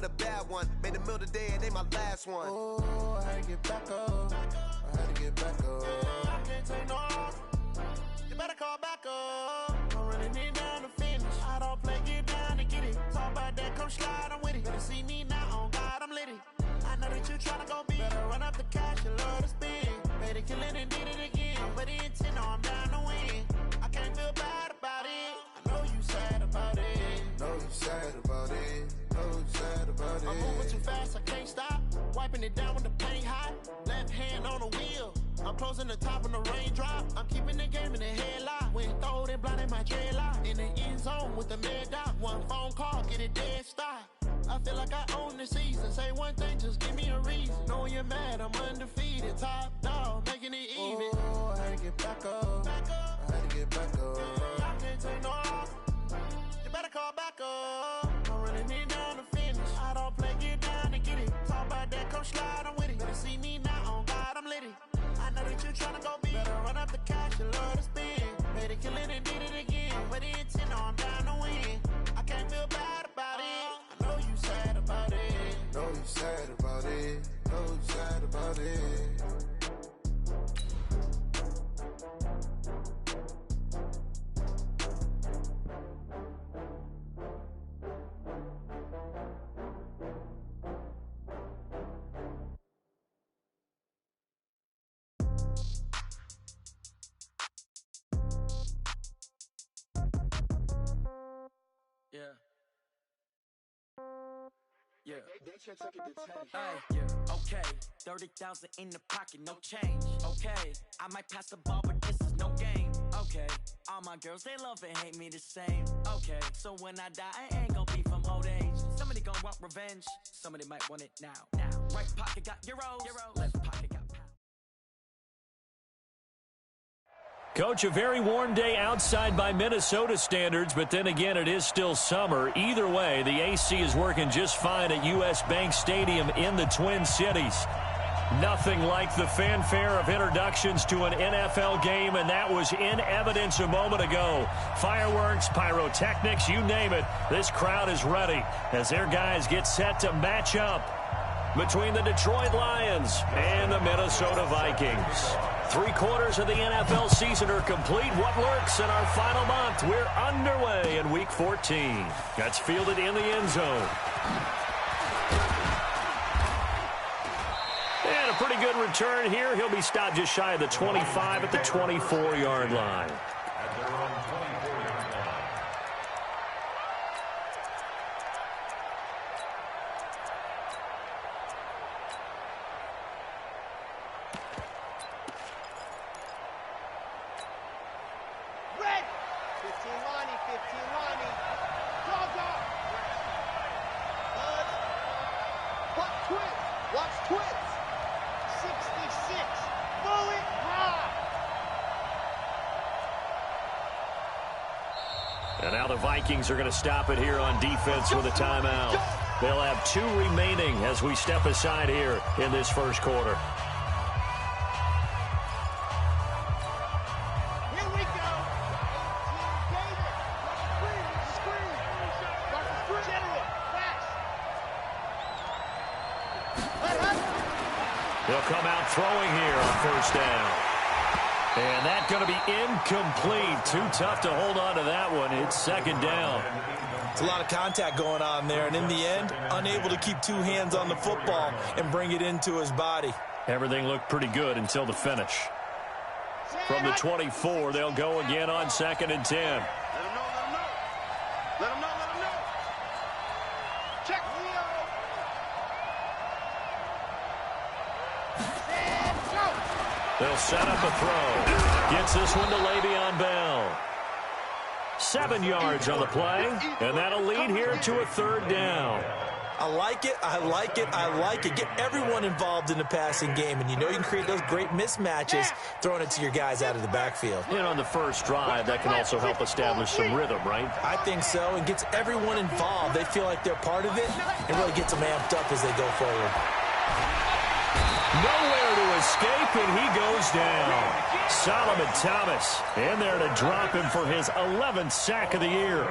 with a bad one. Made a meal today and they my last one. Oh, I had to get back up. I had to get back up. I can't take no loss. You better call back up. I'm running it down to finish. I don't play, get down to get it. Talk about that, come slide, I'm with it. Better see me now, on God, I'm litty. I know that you tryna go big. Better run up the cash, you love to spend. Made it, kill it, and did it again. But the intent, no, I'm down to win. I can't feel bad about it. I know you sad about it. Know you sad about it. Know you sad about it. I'm moving too fast, I can't stop. Wiping it down with the paint hot. Left hand on the wheel. I'm closing the top on the raindrop. I'm keeping the game in the headlock. Went throwed and blinded my dreadlock. In the end zone with the mad dot. One phone call, get it dead stop. I feel like I own the season. Say one thing, just give me a reason. Knowing you're mad, I'm undefeated. Top dog, making it even. Oh, I had to get back up. I had to get back up. I can't take no loss. You better call back up. I'm running it down to finish. I don't play, get down to get it. Talk about that, come slide, I'm with it. Better see me now, on God, I'm litty. I know that you tryna go big. Better run up the cash, you love to spend. Made it, kill it, and did it again. But the intent, no, I'm down to win. I can't feel bad about it. I know you sad about it. Know you sad about it. Know you sad about it. Yeah. Yeah. Hey, yeah. Okay. 30,000 in the pocket, no change. Okay. I might pass the ball, but this is no game. Okay. All my girls, they love and hate me the same. Okay. So when I die, I ain't gonna be from old age. Somebody gonna want revenge. Somebody might want it now. Right pocket got euros. Left pocket got pounds. Coach, a very warm day outside by Minnesota standards, but then again, it is still summer. Either way, the AC is working just fine at U.S. Bank Stadium in the Twin Cities. Nothing like the fanfare of introductions to an NFL game, and that was in evidence a moment ago. Fireworks, pyrotechnics, you name it. This crowd is ready as their guys get set to match up between the Detroit Lions and the Minnesota Vikings. 3/4 of the NFL season are complete. What lurks in our final month? We're underway in Week 14. That's fielded in the end zone. And a pretty good return here. He'll be stopped just shy of the 25 at the 24-yard line. And now the Vikings are going to stop it here on defense with a timeout. They'll have 2 remaining as we step aside here in this first quarter. Here we go. They'll come out throwing here on first down. And that's going to be incomplete. Too tough to hold on to that one. It's second down. It's a lot of contact going on there, and in the end, unable to keep 2 hands on the football and bring it into his body. Everything looked pretty good until the finish. From the 24, they'll go again on 2nd and 10. Let him know. Let him know. Check. They'll set up a throw. Gets this one to Le'Veon Bell. 7 yards on the play, and that'll lead here to a 3rd down. I like it. Get everyone involved in the passing game, and you know you can create those great mismatches throwing it to your guys out of the backfield. And on the first drive, that can also help establish some rhythm, right? I think so, and gets everyone involved. They feel like they're part of it, and really gets them amped up as they go forward. Nowhere to escape, and he goes down. Solomon Thomas in there to drop him for his 11th sack of the year.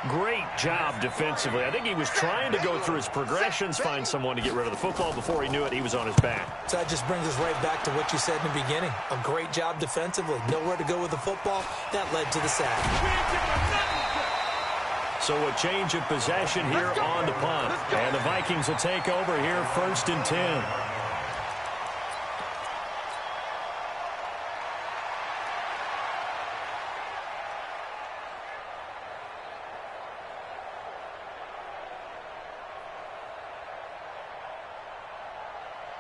Great job defensively. I think he was trying to go through his progressions, find someone to get rid of the football. Before he knew it, he was on his back. So that just brings us right back to what you said in the beginning. A great job defensively. Nowhere to go with the football. That led to the sack. So a change of possession here on the punt. And the Vikings will take over here 1st and 10.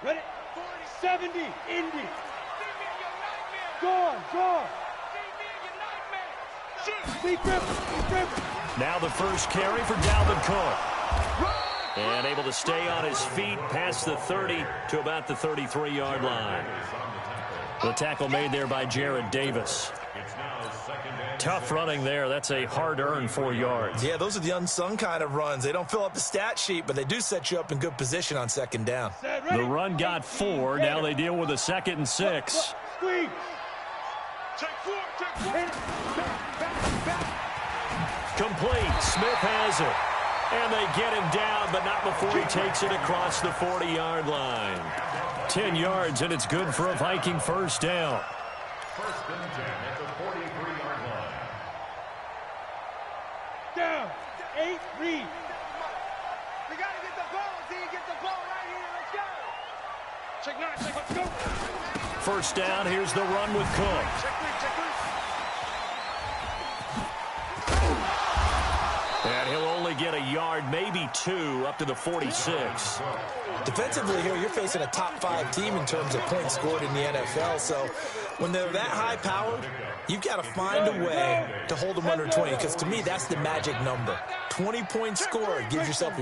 Ready? 70, Indy. Go on. Now the first carry for Dalvin Cook. And able to stay on his feet past the 30 to about the 33-yard line. The tackle made there by Jared Davis. Tough running there. That's a hard-earned 4 yards. Yeah, those are the unsung kind of runs. They don't fill up the stat sheet, but they do set you up in good position on 2nd down. The run got 4. Now they deal with a 2nd and 6. Complete. Smith has it. And they get him down, but not before he takes it across the 40-yard line. 10 yards, and it's good for a Viking first down. 1st and 10 at the 43-yard line. Down. 8, read. We got to get the ball. Get the ball right here. Let's go. Check 9. Let's go. First down. Here's the run with Cook. And he'll only get a yard, maybe 2, up to the 46. Defensively here, you're facing a top-5 team in terms of points scored in the NFL. So when they're that high-powered, you've got to find a way to hold them under 20. Because to me, that's the magic number. 20 points scored. You give yourself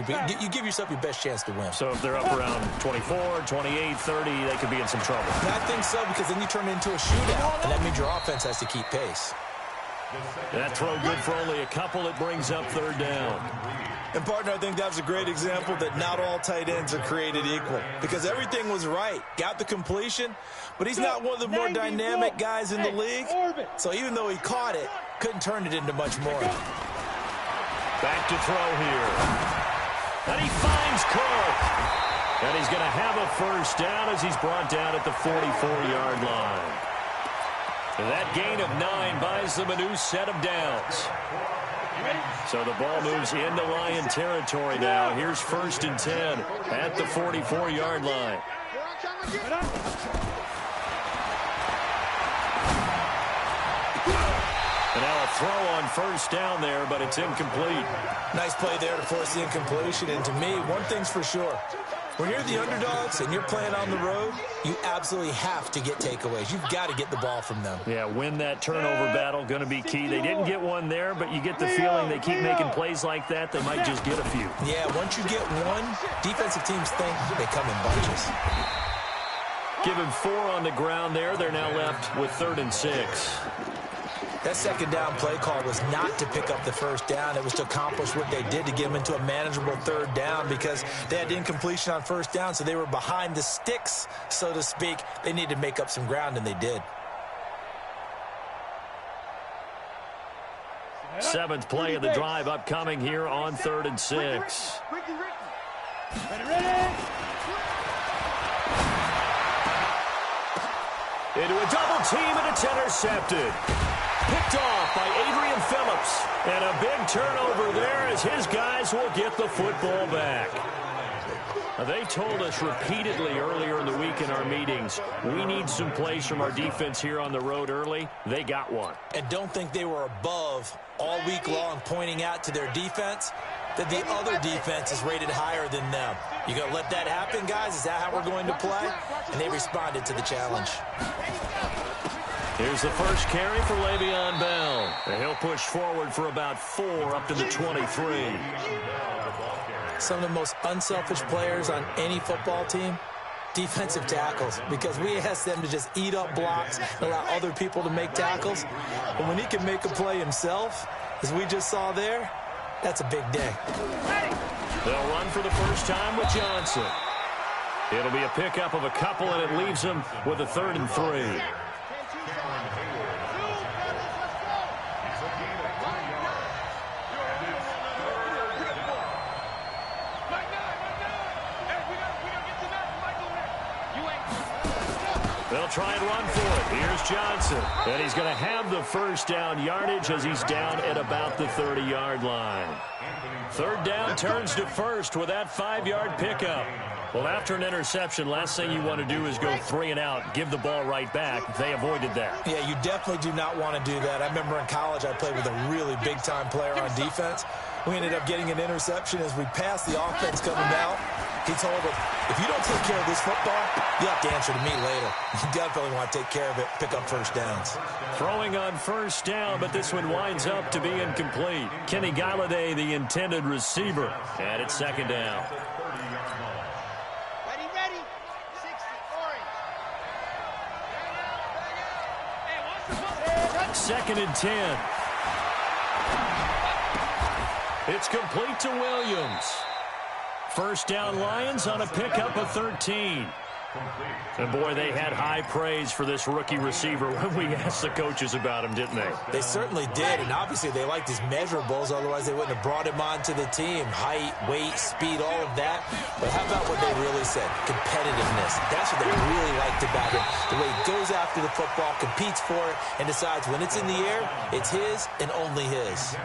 your best chance to win. So if they're up around 24, 28, 30, they could be in some trouble. And I think so, because then you turn it into a shootout, and that means your offense has to keep pace. That throw good for only a couple. It brings up 3rd down. And, partner, I think that was a great example that not all tight ends are created equal, because everything was right. Got the completion, but he's not one of the more dynamic guys in the league. So even though he caught it, couldn't turn it into much more. Back to throw here. And he finds Cook. And he's going to have a first down as he's brought down at the 44-yard line. And that gain of 9 buys them a new set of downs. So the ball moves into Lion territory now. Here's 1st and 10 at the 44-yard line. And now a throw on 1st down there, but it's incomplete. Nice play there to force the incompletion. And to me, one thing's for sure. When you're the underdogs and you're playing on the road, you absolutely have to get takeaways. You've got to get the ball from them. Yeah, win that turnover battle, going to be key. They didn't get one there, but you get the feeling they keep making plays like that, they might just get a few. Yeah, once you get one, defensive teams think they come in bunches. Give him 4 on the ground there. They're now left with 3rd and 6. That 2nd down play call was not to pick up the 1st down. It was to accomplish what they did, to get them into a manageable 3rd down, because they had incompletion on 1st down, so they were behind the sticks, so to speak. They needed to make up some ground, and they did. 7th play of the drive upcoming here on 3rd and 6. Ready. Into a double team, and it's intercepted. Picked off by Adrian Phillips. And a big turnover there as his guys will get the football back. They told us repeatedly earlier in the week in our meetings, we need some plays from our defense here on the road early. They got one. And don't think they were above all week long, pointing out to their defense that the other defense is rated higher than them. You going to let that happen, guys? Is that how we're going to play? And they responded to the challenge. Here's the first carry for Le'Veon Bell. And he'll push forward for about 4 up to the 23. Some of the most unselfish players on any football team, defensive tackles, because we ask them to just eat up blocks and allow other people to make tackles. But when he can make a play himself, as we just saw there, that's a big day. They'll run for the first time with Johnson. It'll be a pickup of a couple, and it leaves them with a 3rd and 3. They'll try and run for it. Here's Johnson. And he's going to have the first down yardage as he's down at about the 30-yard line. Third down turns to first with that 5-yard pickup. Well, after an interception, last thing you want to do is go 3 and out, give the ball right back. They avoided that. Yeah, you definitely do not want to do that. I remember in college I played with a really big-time player on defense. We ended up getting an interception as we passed the offense coming out. He told him, if you don't take care of this football, you have to answer to me later. You definitely want to take care of it, pick up first downs. Throwing on first down, but this one winds up to be incomplete. Kenny Galladay, the intended receiver, and it's second down. Ready, 60, orange. Second and 10. It's complete to Williams. First down Lions on a pickup of 13. And, boy, they had high praise for this rookie receiver when we asked the coaches about him, didn't they? They certainly did, and obviously they liked his measurables. Otherwise, they wouldn't have brought him onto the team. Height, weight, speed, all of that. But how about what they really said? Competitiveness. That's what they really liked about him. The way he goes after the football, competes for it, and decides when it's in the air, it's his and only his.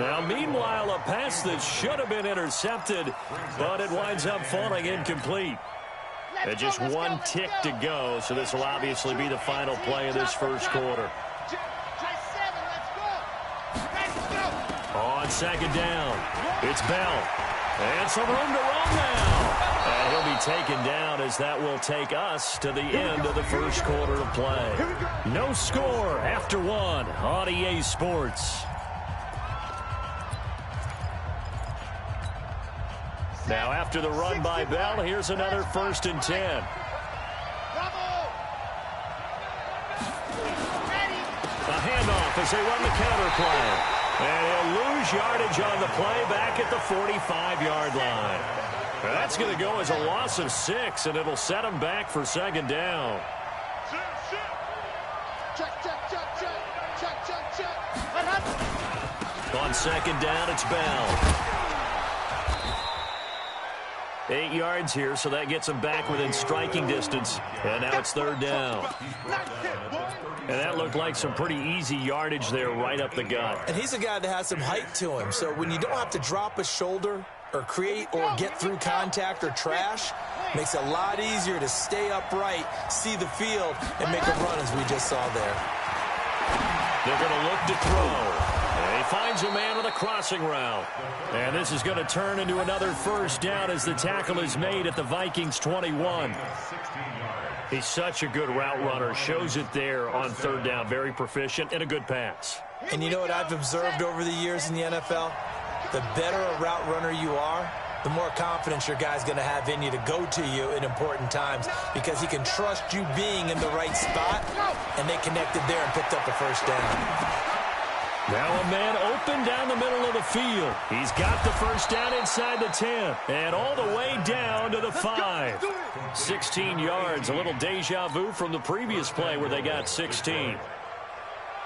Now, meanwhile, a pass that should have been intercepted, but it winds up falling incomplete. And just one tick to go, so this will obviously be the final play of this first quarter. On second down, it's Bell. And some room to run now. And he'll be taken down as that will take us to the end of the first quarter of play. No score after one on EA Sports. Now, after the run by Bell, here's another 1st and 10. A handoff as they run the counter play. And he'll lose yardage on the play back at the 45-yard line. That's going to go as a loss of 6, and it'll set him back for second down. On second down, it's Bell. 8 yards here, so that gets him back within striking distance. And now it's third down. And that looked like some pretty easy yardage there right up the gut. And he's a guy that has some height to him. So when you don't have to drop a shoulder or create or get through contact or trash, makes it a lot easier to stay upright, see the field, and make a run as we just saw there. They're going to look to throw. And he finds a man on a crossing route. And this is going to turn into another first down as the tackle is made at the Vikings 21. He's such a good route runner. Shows it there on third down. Very proficient and a good pass. And you know what I've observed over the years in the NFL? The better a route runner you are, the more confidence your guy's going to have in you to go to you in important times because he can trust you being in the right spot, and they connected there and picked up a first down. Now a man open down the middle of the field. He's got the first down inside the 10 and all the way down to the 5. 16 yards, a little deja vu from the previous play where they got 16.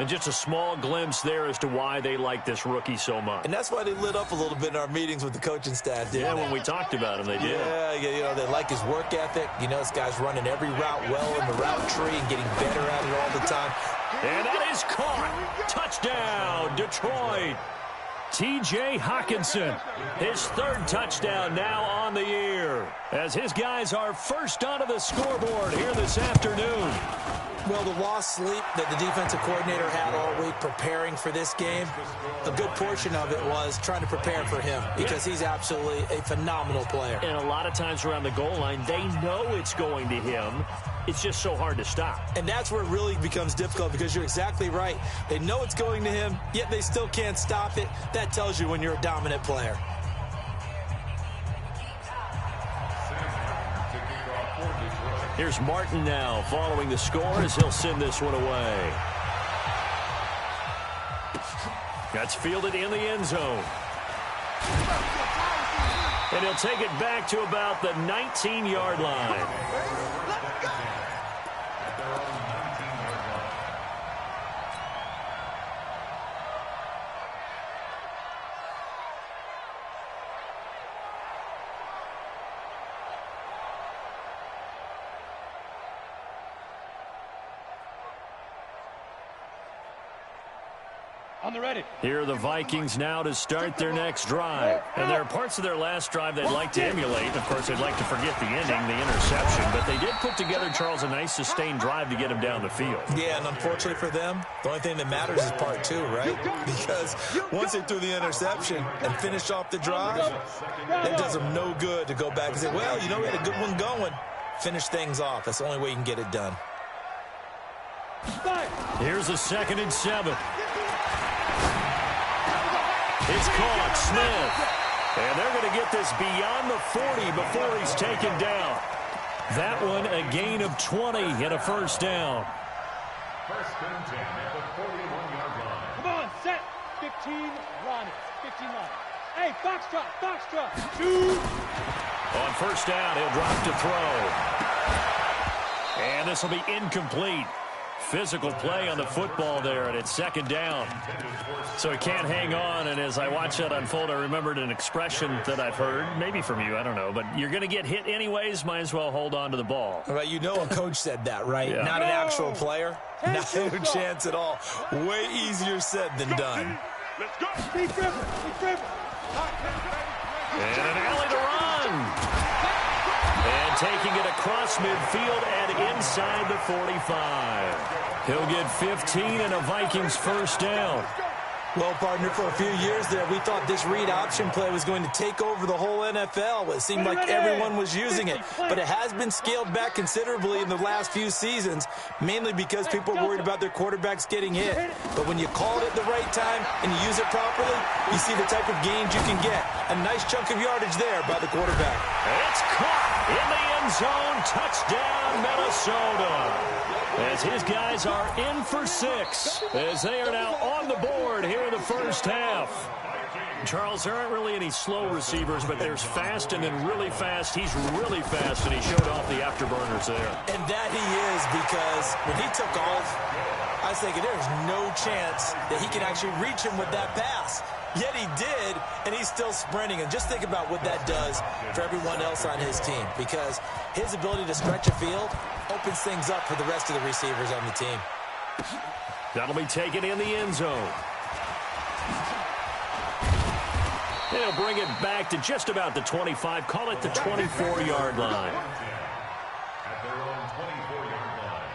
And just a small glimpse there as to why they like this rookie so much. And that's why they lit up a little bit in our meetings with the coaching staff, didn't they? When we talked about him, they did. Yeah, you know, they like his work ethic. You know, this guy's running every route well in the route tree and getting better at it all the time. And that is caught. Touchdown, Detroit. T.J. Hockenson, his third touchdown now on the year, as his guys are first onto the scoreboard here this afternoon. Well, the lost sleep that the defensive coordinator had all week preparing for this game, a good portion of it was trying to prepare for him because he's absolutely a phenomenal player. And a lot of times around the goal line, they know it's going to him. It's just so hard to stop. And that's where it really becomes difficult because you're exactly right. They know it's going to him, yet they still can't stop it. That tells you when you're a dominant player. Here's Martin now following the score as he'll send this one away. That's fielded in the end zone. And he'll take it back to about the 19-yard line. On the ready. Here are the Vikings now to start their next drive. And there are parts of their last drive they'd like to emulate. Of course, they'd like to forget the ending, the interception. But they did put together, Charles, a nice sustained drive to get him down the field. Yeah, and unfortunately for them, the only thing that matters is part two, right? Because once they threw the interception and finished off the drive, it does them no good to go back and say, well, you know, we had a good one going. Finish things off. That's the only way you can get it done. Here's a 2nd and 7. It's caught, Smith. And they're going to get this beyond the 40 before he's taken down. That one a gain of 20 and a first down. First and 10 at the 41-yard line. Come on, set. 15, run. 15 run. Hey, foxtrot. Shoot. On first down, he'll drop to throw. And this will be incomplete. Physical play on the football there, and it's 2nd down. So he can't hang on, and as I watch that unfold, I remembered an expression that I've heard, maybe from you, I don't know, but you're going to get hit anyways, might as well hold on to the ball. Well, you know a coach said that, right? Yeah. Not an actual player. Not a chance at all. Way easier said than done. Let's go. Be driven. And an alley to run. And taking it across midfield and inside the 45. He'll get 15 and a Vikings first down. Well, partner, for a few years there, we thought this read option play was going to take over the whole NFL. It seemed like everyone was using it, but it has been scaled back considerably in the last few seasons, mainly because people are worried about their quarterbacks getting hit. But when you call it at the right time and you use it properly, you see the type of gains you can get. A nice chunk of yardage there by the quarterback. It's caught in the end zone. Touchdown, Minnesota. As his guys are in for 6, as they are now on the board here in the first half. Charles, there aren't really any slow receivers, but there's fast and then really fast. He's really fast, and he showed off the afterburners there. And that he is, because when he took off, I was thinking there's no chance that he can actually reach him with that pass. Yet he did, and he's still sprinting. And just think about what that does for everyone else on his team, because his ability to stretch a field opens things up for the rest of the receivers on the team. That'll be taken in the end zone. They'll bring it back to just about the 25, call it the 24-yard line. At their own 24-yard line.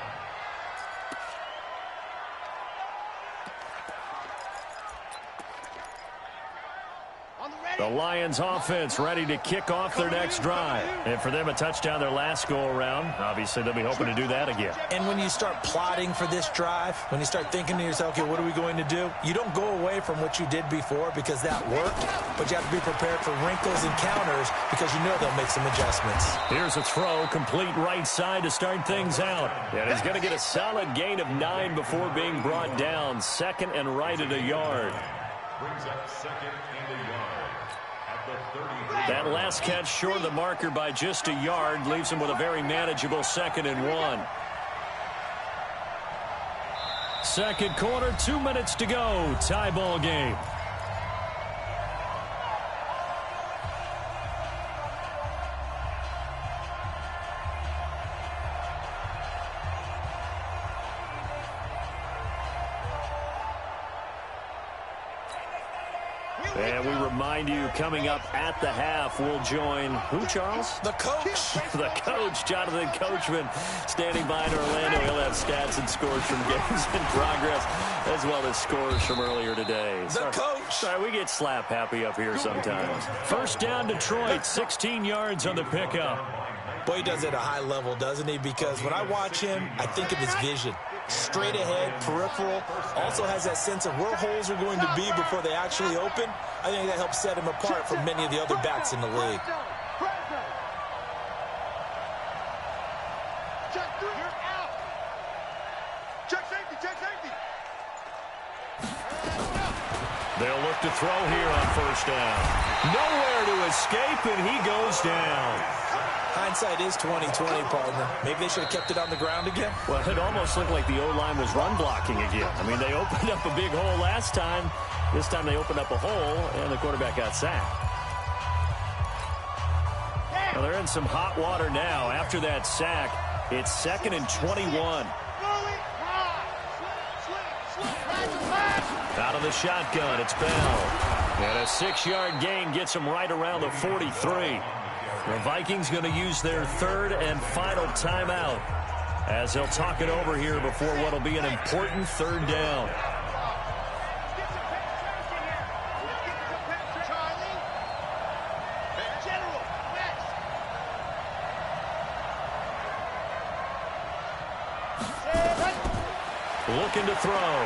The Lions offense ready to kick off their next drive. And for them, a touchdown their last go-around. Obviously, they'll be hoping to do that again. And when you start plotting for this drive, when you start thinking to yourself, okay, what are we going to do? You don't go away from what you did before because that worked, but you have to be prepared for wrinkles and counters because you know they'll make some adjustments. Here's a throw, complete right side to start things out. And he's going to get a solid gain of 9 before being brought down. 2nd and right at a yard. Brings up 2nd and a yard. That last catch short of the marker by just a yard leaves him with a very manageable 2nd and 1. Second quarter, 2 minutes to go. Tie ball game. And we remind you, coming up at the half, we'll join who, Charles? The coach. The coach, Jonathan Coachman, standing by in Orlando. He'll have stats and scores from games in progress, as well as scores from earlier today. The coach. Sorry, we get slap happy up here sometimes. First down, Detroit, 16 yards on the pickup. Boy, he does it at a high level, doesn't he? Because when I watch him, I think of his vision. Straight ahead, peripheral, also has that sense of where holes are going to be before they actually open. I think that helps set him apart from many of the other backs in the league. They'll look to throw here on first down. Nowhere to escape, and he goes down. Hindsight is 20/20, partner. Maybe they should have kept it on the ground again. Well, it almost looked like the O-line was run blocking again. I mean, they opened up a big hole last time. This time they opened up a hole, and the quarterback got sacked. Well, they're in some hot water now. After that sack, it's 2nd and 21. Out of the shotgun, it's Bell. And a 6-yard gain gets him right around the 43. The Vikings going to use their third and final timeout as they'll talk it over here before what will be an important third down. Looking to throw.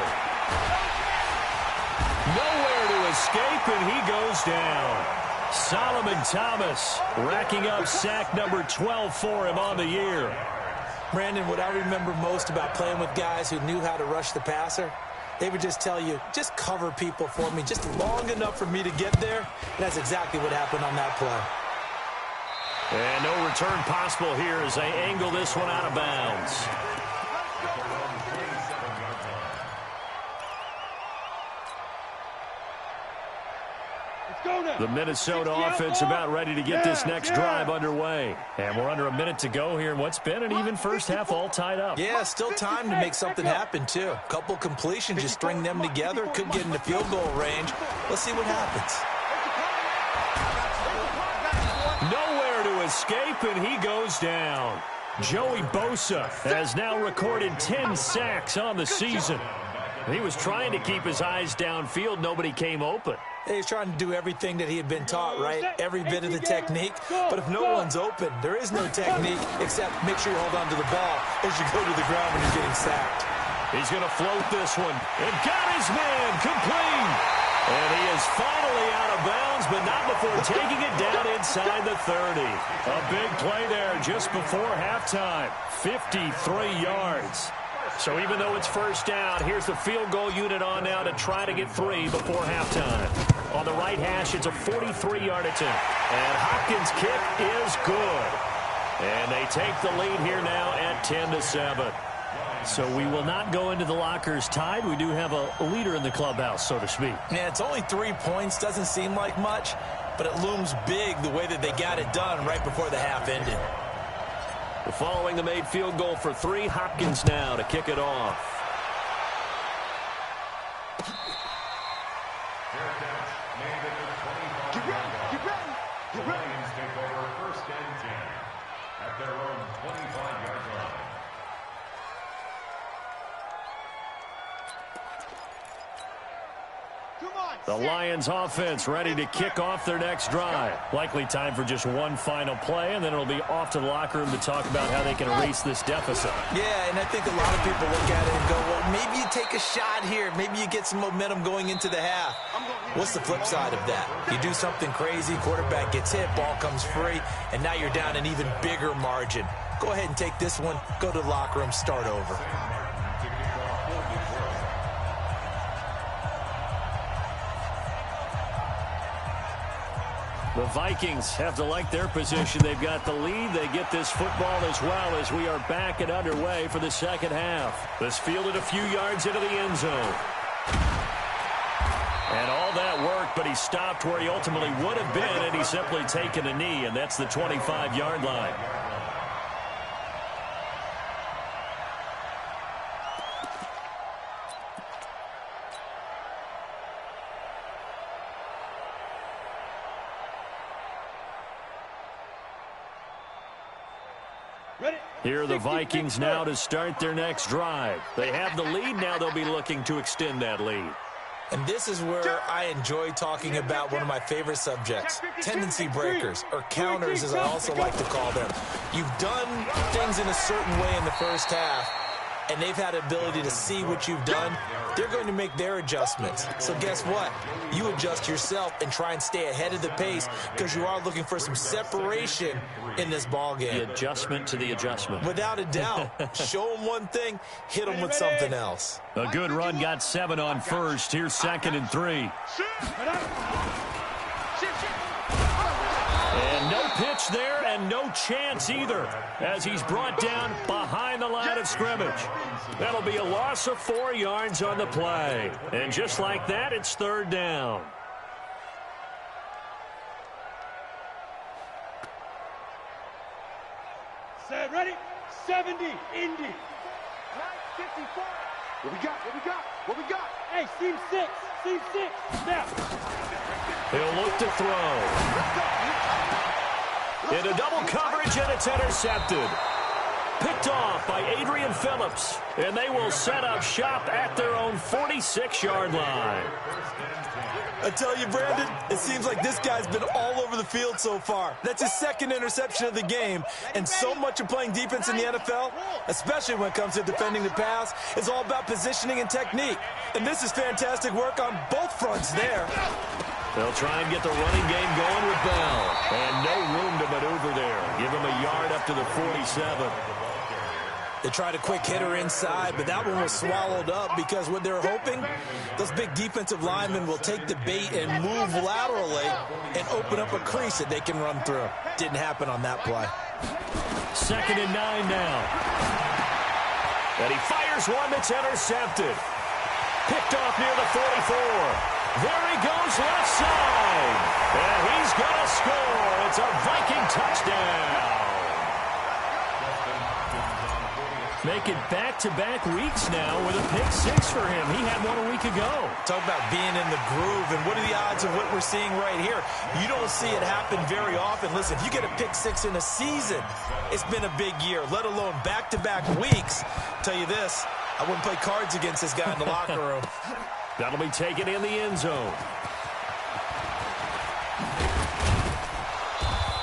Nowhere to escape, and he goes down. Solomon Thomas racking up sack number 12 for him on the year. Brandon, what I remember most about playing with guys who knew how to rush the passer, they would just tell you, just cover people for me, just long enough for me to get there. And that's exactly what happened on that play. And no return possible here as they angle this one out of bounds. The Minnesota offense about ready to get this next drive underway. And we're under a minute to go here in what's been an even first half, all tied up. Yeah, still time to make something happen, too. A couple completions, just string them together. Could get into field goal range. Let's see what happens. Nowhere to escape, and he goes down. Joey Bosa has now recorded 10 sacks on the season. He was trying to keep his eyes downfield. Nobody came open. He's trying to do everything that he had been taught, right? Every bit of the technique. But if no one's open, there is no technique except make sure you hold on to the ball as you go to the ground when you're getting sacked. He's going to float this one. And got his man complete. And he is finally out of bounds, but not before taking it down inside the 30. A big play there just before halftime. 53 yards. So even though it's first down, here's the field goal unit on now to try to get 3 before halftime. On the right hash, it's a 43-yard attempt. And Hopkins' kick is good. And they take the lead here now at 10-7. So we will not go into the lockers tied. We do have a leader in the clubhouse, so to speak. Yeah, it's only 3 points. Doesn't seem like much, but it looms big the way that they got it done right before the half ended. Following the made field goal for 3, Hopkins now to kick it off. Get ready, get ready, get ready. Lions take over first and 10 at their own 25-yard line. The Lions offense ready to kick off their next drive. Likely time for just one final play, and then it'll be off to the locker room to talk about how they can erase this deficit. Yeah, and I think a lot of people look at it and go, well, maybe you take a shot here. Maybe you get some momentum going into the half. What's the flip side of that? You do something crazy, quarterback gets hit, ball comes free, and now you're down an even bigger margin. Go ahead and take this one, go to the locker room, start over. The Vikings have to like their position. They've got the lead. They get this football as well as we are back and underway for the second half. This fielded a few yards into the end zone. And all that work, but he stopped where he ultimately would have been, and he's simply taken a knee, and that's the 25-yard line. Here are the Vikings now to start their next drive. They have the lead. Now they'll be looking to extend that lead. And this is where I enjoy talking about one of my favorite subjects, tendency breakers, or counters as I also like to call them. You've done things in a certain way in the first half, and they've had the ability to see what you've done. They're going to make their adjustments. So guess what? You adjust yourself and try and stay ahead of the pace because you are looking for some separation in this ball game. The adjustment to the adjustment. Without a doubt. Show them one thing, hit them with something else. A good run got 7 on first. Here's 2nd and 3. And no pitch there and no chance either as he's brought down behind the line of scrimmage. That'll be a loss of 4 yards on the play. And just like that, it's 3rd down. Set, ready, 70, Indy. 54. What we got, what we got? What we got? Hey, seam 6. Seam 6. Snap. He'll look to throw. Into double coverage, and it's intercepted. Picked off by Adrian Phillips, and they will set up shop at their own 46-yard line. I tell you, Brandon, it seems like this guy's been all over the field so far. That's his second interception of the game, and so much of playing defense in the NFL, especially when it comes to defending the pass, is all about positioning and technique. And this is fantastic work on both fronts there. They'll try and get the running game going with Bell, and no room to maneuver there. Give him a yard up to the 47. They tried a quick hitter inside, but that one was swallowed up because what they're hoping, those big defensive linemen will take the bait and move laterally and open up a crease that they can run through. Didn't happen on that play. 2nd and 9 now. And he fires one that's intercepted. Picked off near the 44. There he goes left side. And he's going to score. It's a Viking touchdown. Making back-to-back weeks now with a pick 6 for him. He had one a week ago. Talk about being in the groove, and what are the odds of what we're seeing right here? You don't see it happen very often. Listen, if you get a pick 6 in a season, it's been a big year, let alone back-to-back weeks. Tell you this, I wouldn't play cards against this guy in the locker room. That'll be taken in the end zone.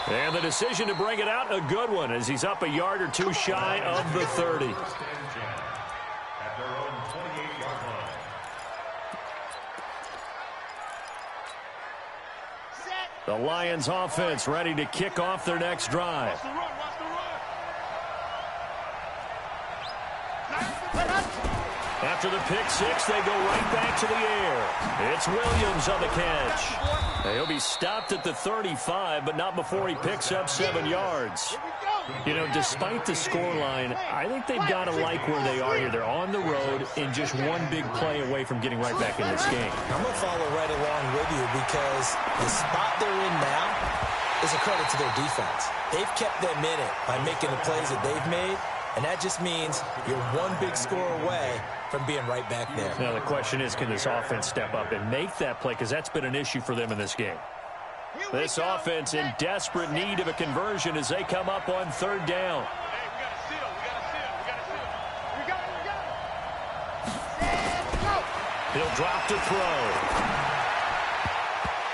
And the decision to bring it out, a good one, as he's up a yard or two shy of the 30. The Lions offense ready to kick off their next drive. After the pick 6, they go right back to the air. It's Williams on the catch. He'll be stopped at the 35, but not before he picks up 7 yards. You know, despite the scoreline, I think they've got to like where they are here. They're on the road and just one big play away from getting right back in this game. I'm going to follow right along with you because the spot they're in now is a credit to their defense. They've kept them in it by making the plays that they've made, and that just means you're one big score away from being right back there. Now, the question is, can this offense step up and make that play? Because that's been an issue for them in this game. This offense in desperate need of a conversion as they come up on 3rd down. He'll drop to throw.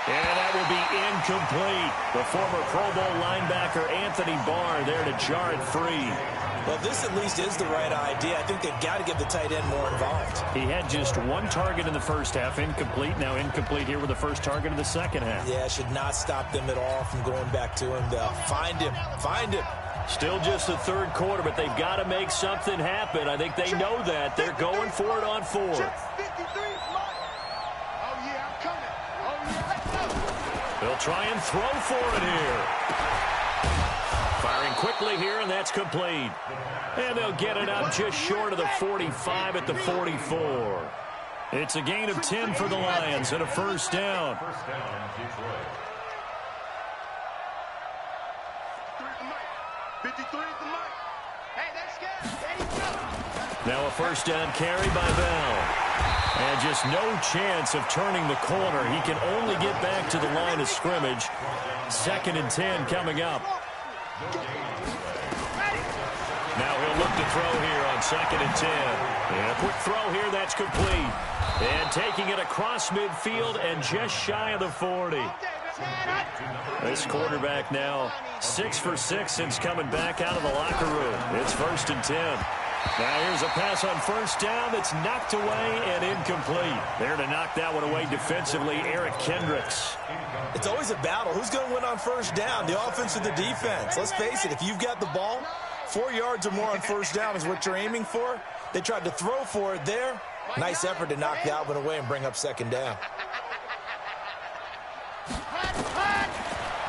And that will be incomplete. The former Pro Bowl linebacker Anthony Barr there to jar it free. Well, this at least is the right idea. I think they've got to get the tight end more involved. He had just 1 target in the first half, incomplete. Now incomplete here with the first target of the second half. Yeah, should not stop them at all from going back to him. They'll find him. Find him. Still just the 3rd quarter, but they've got to make something happen. I think they know that. They're going for it on 4th. They'll try and throw for it here. Firing quickly here, and that's complete. And they'll get it up just short of the 45 at the 44. It's a gain of 10 for the Lions and a 1st down. Now a 1st down carry by Bell. And just no chance of turning the corner. He can only get back to the line of scrimmage. 2nd and 10 coming up. Now he'll look to throw here on 2nd and 10. And a quick throw here, that's complete. And taking it across midfield and just shy of the 40. This quarterback now 6 for 6 since coming back out of the locker room. It's 1st and 10. Now here's a pass on 1st down that's knocked away and incomplete. There to knock that one away defensively, Eric Kendricks. It's always a battle. Who's going to win on 1st down, the offense or the defense? Let's face it, if you've got the ball, 4 yards or more on 1st down is what you're aiming for. They tried to throw for it there. Nice effort to knock that one away and bring up 2nd down.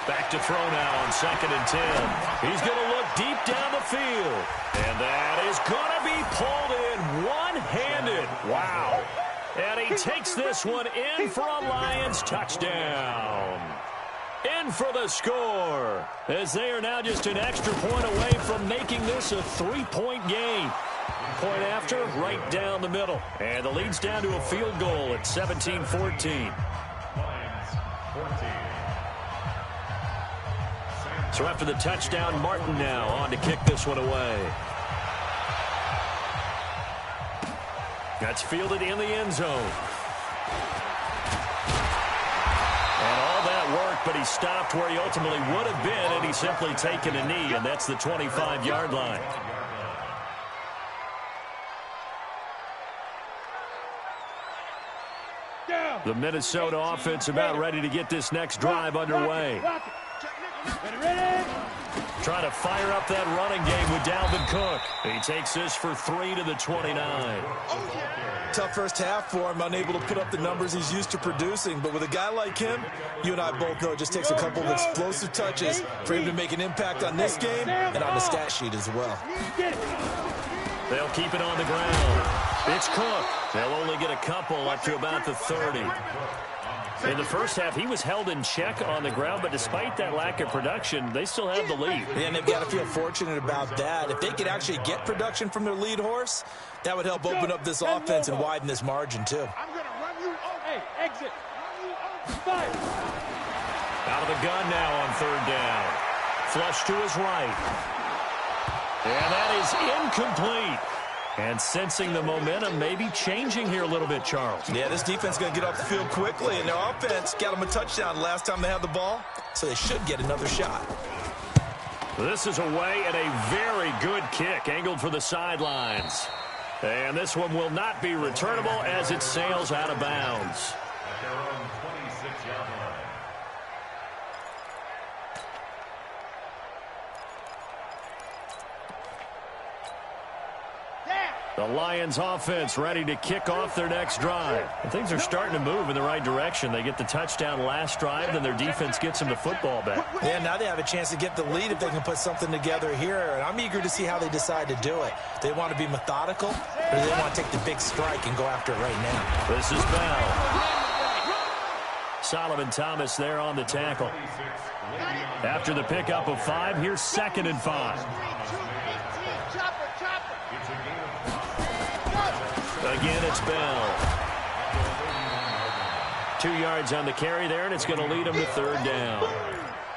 Back to throw now on 2nd and 10. He's going to look deep down the field. And that is going to be pulled in one-handed. Wow. And he takes this one in for a Lions touchdown. In for the score, as they are now just an extra point away from making this a 3-point game. Point after, right down the middle. And the lead's down to a field goal at 17-14. Lions 14. So after the touchdown, Martin now on to kick this one away. That's fielded in the end zone. And all that work, but he stopped where he ultimately would have been, and he's simply taken a knee, and that's the 25-yard line. The Minnesota offense about ready to get this next drive underway. Trying to fire up that running game with Dalvin Cook. He takes this for 3 to the 29. Tough first half for him, unable to put up the numbers he's used to producing. But with a guy like him, you and I both know it just takes a couple of explosive touches for him to make an impact on this game and on the stat sheet as well. They'll keep it on the ground. It's Cook. They'll only get a couple up to about the 30. In the first half, he was held in check on the ground, but despite that lack of production, they still have the lead. And they've got to feel fortunate about that. If they could actually get production from their lead horse, that would help open up this offense and widen this margin, too. I'm going to run you over. Hey, exit. Run you over. Out of the gun now on third down. Flush to his right. And that is incomplete. And sensing the momentum maybe changing here a little bit, Charles. Yeah, this defense is going to get off the field quickly, and their offense got them a touchdown last time they had the ball, so they should get another shot. This is away and a very good kick angled for the sidelines. And this one will not be returnable as it sails out of bounds. At their own 26-yard line. The Lions offense ready to kick off their next drive. And things are starting to move in the right direction. They get the touchdown last drive, then their defense gets them the football back. Yeah, now they have a chance to get the lead if they can put something together here. And I'm eager to see how they decide to do it. They want to be methodical, or they want to take the big strike and go after it right now. This is Bell. Solomon Thomas there on the tackle. After the pickup of 5, here's 2nd and 5. Again, it's Bell. 2 yards on the carry there, and it's going to lead them to third down.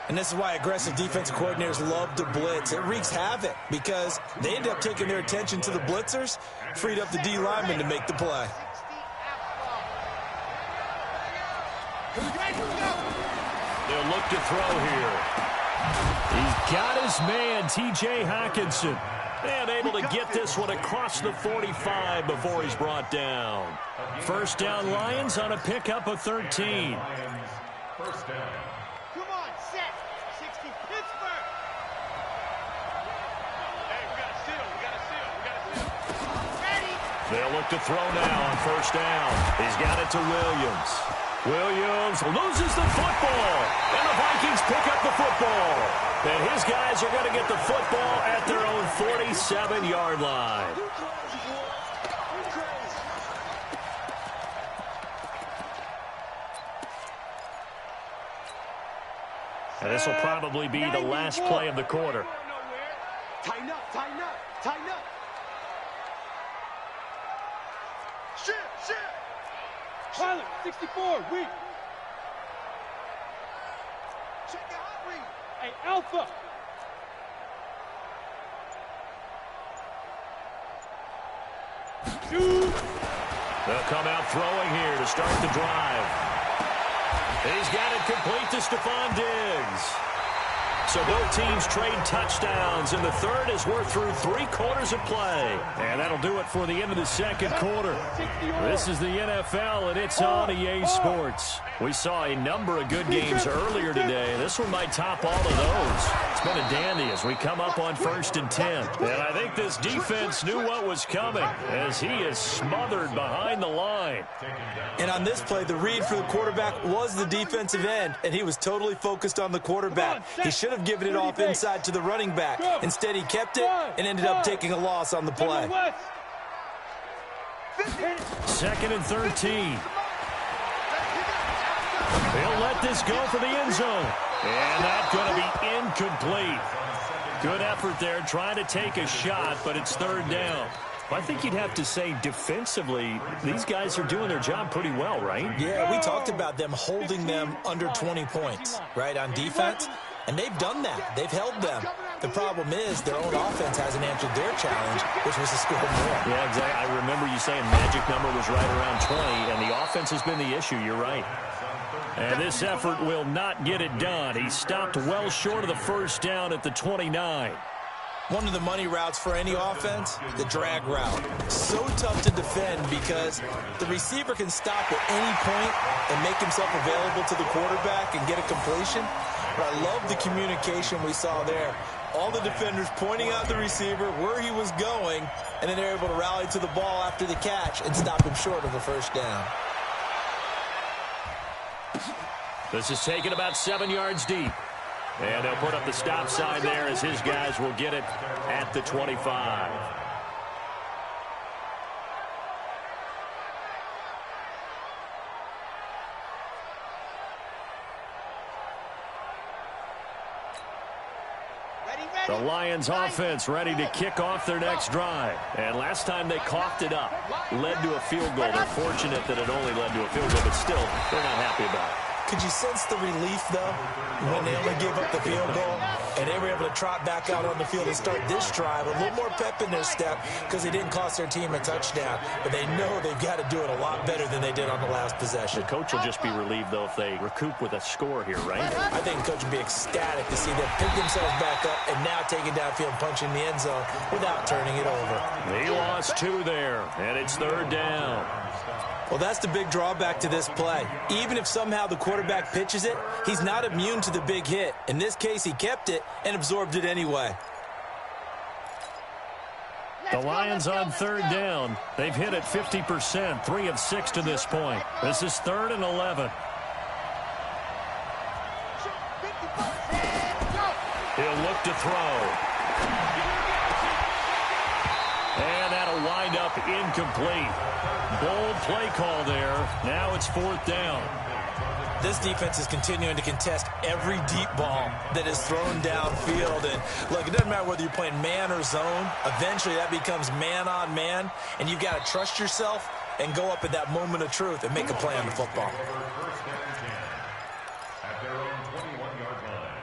And this is why aggressive defensive coordinators love to blitz. It wreaks havoc because they end up taking their attention to the blitzers, freed up the D lineman to make the play. They'll look to throw here. He's got his man, T.J. Hockenson. And able to get this one across the 45 before he's brought down. First down, Lions on a pickup of 13. First down. Come on, set. 60 Pittsburgh. Hey, we got to seal. We got to seal. We got to seal. Ready. They'll look to throw now on first down. He's got it to Williams. Williams loses the football. And the Vikings pick up the football. And his guys are going to get the football at their own 47-yard line. And this will probably be the last play of the quarter. Tighten up, tighten up, tighten up. Shift, shift. Pilot, 64, weak. Check out, read. Hey, Alpha. Shoot. They'll come out throwing here to start the drive. He's got it complete to Stephon Diggs. So both teams trade touchdowns, and the third as we're through 3 quarters of play. And that'll do it for the end of the second quarter. This is the NFL, and it's on EA Sports. We saw a number of good games earlier today. This one might top all of those. It's been a dandy as we come up on 1st and 10. And I think this defense knew what was coming as he is smothered behind the line. And on this play, the read for the quarterback was the defensive end, and he was totally focused on the quarterback. He should have given it off inside to the running back. Instead, he kept it and ended up taking a loss on the play. 2nd and 13. They'll let this go for the end zone. And that's going to be incomplete. Good effort there trying to take a shot, but it's third down. I think you'd have to say defensively, these guys are doing their job pretty well, right? Yeah, we talked about them holding them under 20 points, right, on defense. And they've done that. They've held them. The problem is their own offense hasn't answered their challenge, which was to score more. Yeah, exactly. I remember you saying magic number was right around 20, and the offense has been the issue. You're right. And this effort will not get it done. He stopped well short of the first down at the 29. One of the money routes for any offense, the drag route. So tough to defend because the receiver can stop at any point and make himself available to the quarterback and get a completion. But I love the communication we saw there. All the defenders pointing out the receiver, where he was going, and then they're able to rally to the ball after the catch and stop him short of a first down. This is taken about 7 yards deep. And they'll put up the stop sign there as his guys will get it at the 25. The Lions offense ready to kick off their next drive. And last time they coughed it up, led to a field goal. They're fortunate that it only led to a field goal, but still, they're not happy about it. Could you sense the relief, though, when they only gave up the field goal and they were able to trot back out on the field and start this drive? A little more pep in their step because they didn't cost their team a touchdown. But they know they've got to do it a lot better than they did on the last possession. The coach will just be relieved, though, if they recoup with a score here, right? I think the coach would be ecstatic to see them pick themselves back up and now take it downfield and punch in the end zone without turning it over. He lost 2 there, and it's 3rd down. Well, that's the big drawback to this play. Even if somehow the quarterback pitches it, he's not immune to the big hit. In this case, he kept it and absorbed it anyway. The Lions on 3rd down. They've hit it 50%, 3 of 6 to this point. This is 3rd and 11. He'll look to throw. And that'll wind up incomplete. Bold play call there. Now it's 4th down. This defense is continuing to contest every deep ball that is thrown downfield. And look, it doesn't matter whether you're playing man or zone. Eventually that becomes man on man. And you've got to trust yourself and go up at that moment of truth and make a play on the football. At their own 21-yard line.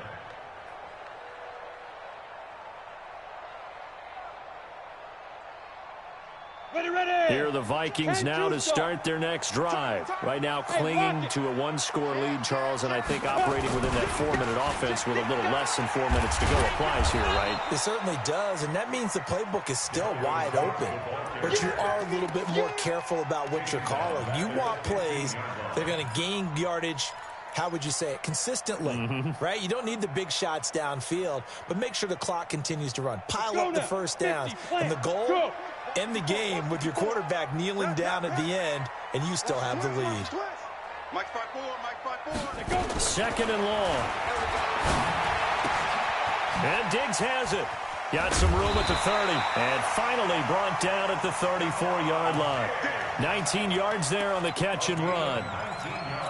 Here are the Vikings now to start their next drive. Right now clinging to a 1-score lead, Charles, and I think operating within that 4-minute offense with a little less than 4 minutes to go applies here, right? It certainly does, and that means the playbook is still wide open. But you are a little bit more careful about what you're calling. You want plays that are going to gain yardage, how would you say it, consistently, right? You don't need the big shots downfield, but make sure the clock continues to run. Pile up the first downs, and the goal, end the game with your quarterback kneeling down at the end, and you still have the lead. 2nd and long. And Diggs has it. Got some room at the 30, and finally brought down at the 34-yard line. 19 yards there on the catch and run.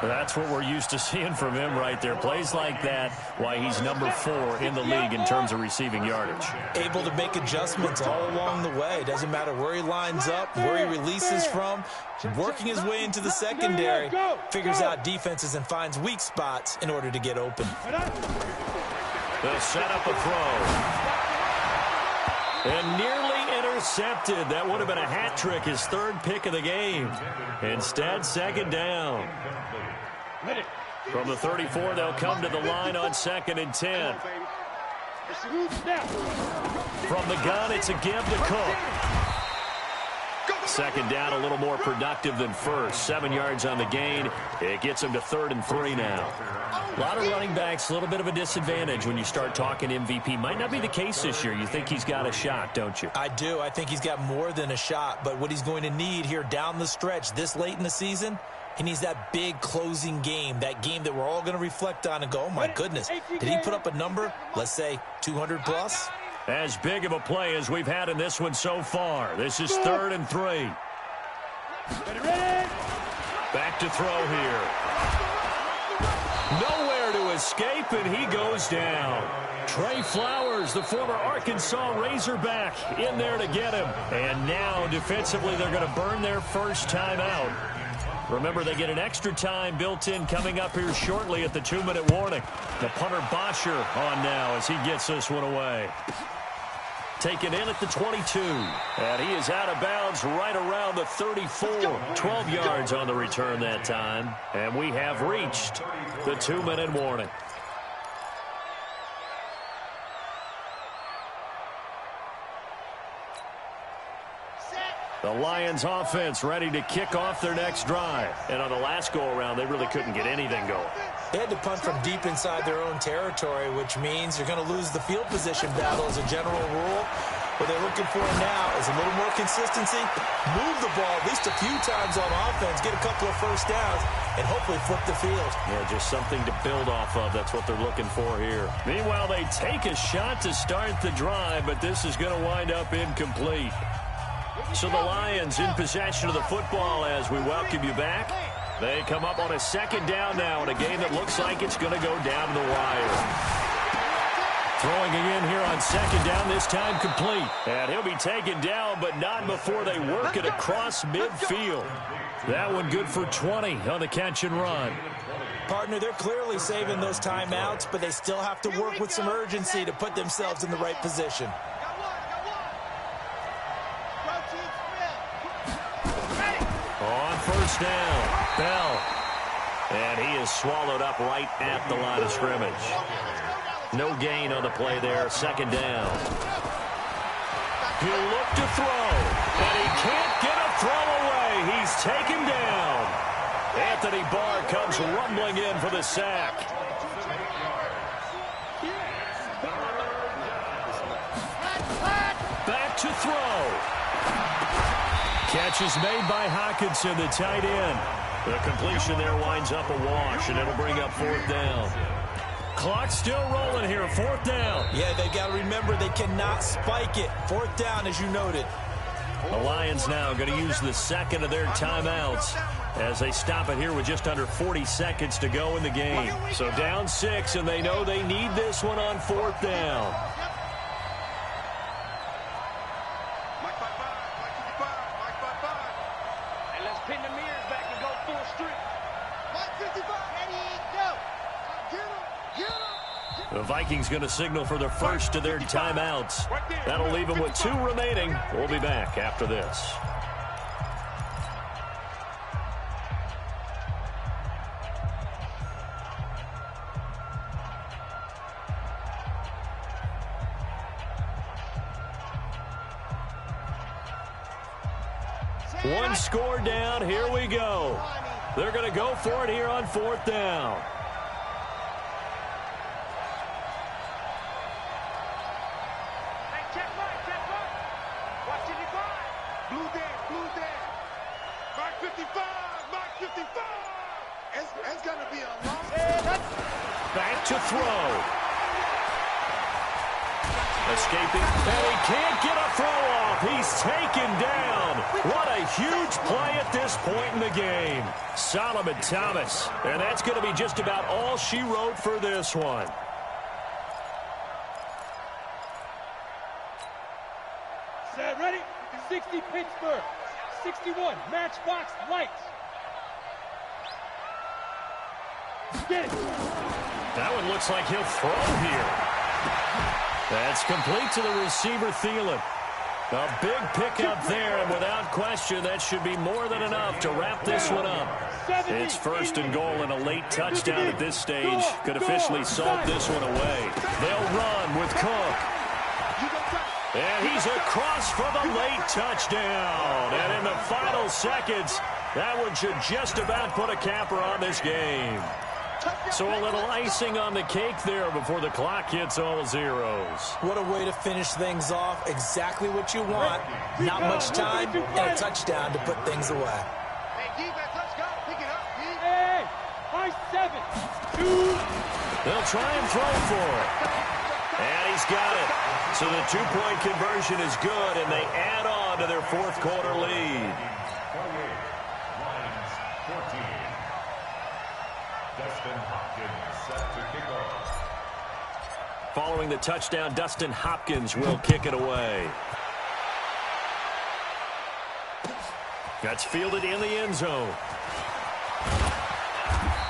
That's what we're used to seeing from him right there. Plays like that, why he's number 4 in the league in terms of receiving yardage. Able to make adjustments all along the way. Doesn't matter where he lines up, where he releases from. Working his way into the secondary. Figures out defenses and finds weak spots in order to get open. They'll set up a throw. And nearly intercepted. That would have been a hat trick, his 3rd pick of the game. Instead, 2nd down. From the 34, they'll come to the line on 2nd and 10. From the gun, it's a give to Cook. 2nd down, a little more productive than first. 7 yards on the gain. It gets him to 3rd and 3 now. A lot of running backs, a little bit of a disadvantage when you start talking MVP. Might not be the case this year. You think he's got a shot, don't you? I do. I think he's got more than a shot. But what he's going to need here down the stretch this late in the season, he needs that big closing game, that game that we're all going to reflect on and go, oh, my goodness, did he put up a number, let's say 200 plus? As big of a play as we've had in this one so far. This is 3rd and 3. Back to throw here. Nowhere to escape, and he goes down. Trey Flowers, the former Arkansas Razorback, in there to get him. And now, defensively, they're going to burn their first timeout. Remember, they get an extra time built in coming up here shortly at the 2-minute warning. The punter Bosher on now as he gets this one away. Taken in at the 22. And he is out of bounds right around the 34. 12 yards on the return that time. And we have reached the 2-minute warning. The Lions offense ready to kick off their next drive. And on the last go-around, they really couldn't get anything going. They had to punt from deep inside their own territory, which means you're going to lose the field position battle as a general rule. What they're looking for now is a little more consistency, move the ball at least a few times on offense, get a couple of first downs, and hopefully flip the field. Yeah, just something to build off of. That's what they're looking for here. Meanwhile, they take a shot to start the drive, but this is going to wind up incomplete. So the Lions in possession of the football as we welcome you back. They come up on a second down now in a game that looks like it's going to go down to the wire. Throwing again here on second down, this time complete. And he'll be taken down, but not before they work it across midfield. That one good for 20 on the catch and run. Partner, they're clearly saving those timeouts, but they still have to work with some urgency to put themselves in the right position. On first down, Bell. And he is swallowed up right at the line of scrimmage. No gain on the play there, second down. He'll look to throw, and he can't get a throw away. He's taken down. Anthony Barr comes rumbling in for the sack. Back to throw. Catch is made by Hockenson, the tight end. The completion there winds up a wash, and it'll bring up fourth down. Clock still rolling here, fourth down. Yeah, they got to remember they cannot spike it. Fourth down, as you noted. The Lions now going to use the second of their timeouts as they stop it here with just under 40 seconds to go in the game. So down 6, and they know they need this one on fourth down. The Vikings going to signal for the first of their timeouts. That'll leave them with 2 remaining. We'll be back after this. One score down. Here we go. They're going to go for it here on fourth down. Back to throw. Escaping, and he can't get a throw off. He's taken down. What a huge play at this point in the game. Solomon Thomas, and that's going to be just about all she wrote for this one. Set, ready? 60 Pittsburgh. 61 Matchbox Lights. Get it. That one looks like he'll throw here. That's complete to the receiver, Thielen. A big pickup there, and without question, that should be more than enough to wrap this one up. It's first and goal, and a late touchdown at this stage could officially salt this one away. They'll run with Cook. And he's across for the late touchdown. And in the final seconds, that one should just about put a capper on this game. So a little icing on the cake there before the clock hits all zeros. What a way to finish things off. Exactly what you want. Not much time and a touchdown to put things away. Hey, defense, let's go. Pick it up. Hey, high 7. 2. They'll try and throw for it. And he's got it. So the two-point conversion is good, and they add on to their fourth quarter lead. Dustin Hopkins set to kick off. Following the touchdown, Dustin Hopkins will kick it away. That's fielded in the end zone.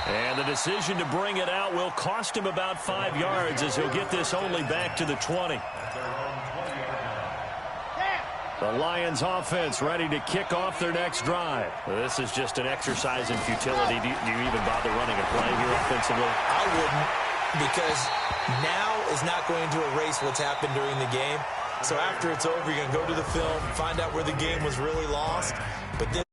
And the decision to bring it out will cost him about 5 yards as he'll get this only back to the 20. The Lions offense ready to kick off their next drive. This is just an exercise in futility. Do you even bother running a play here offensively? I wouldn't, because now is not going to erase what's happened during the game. So after it's over, you're going to go to the film, find out where the game was really lost. But this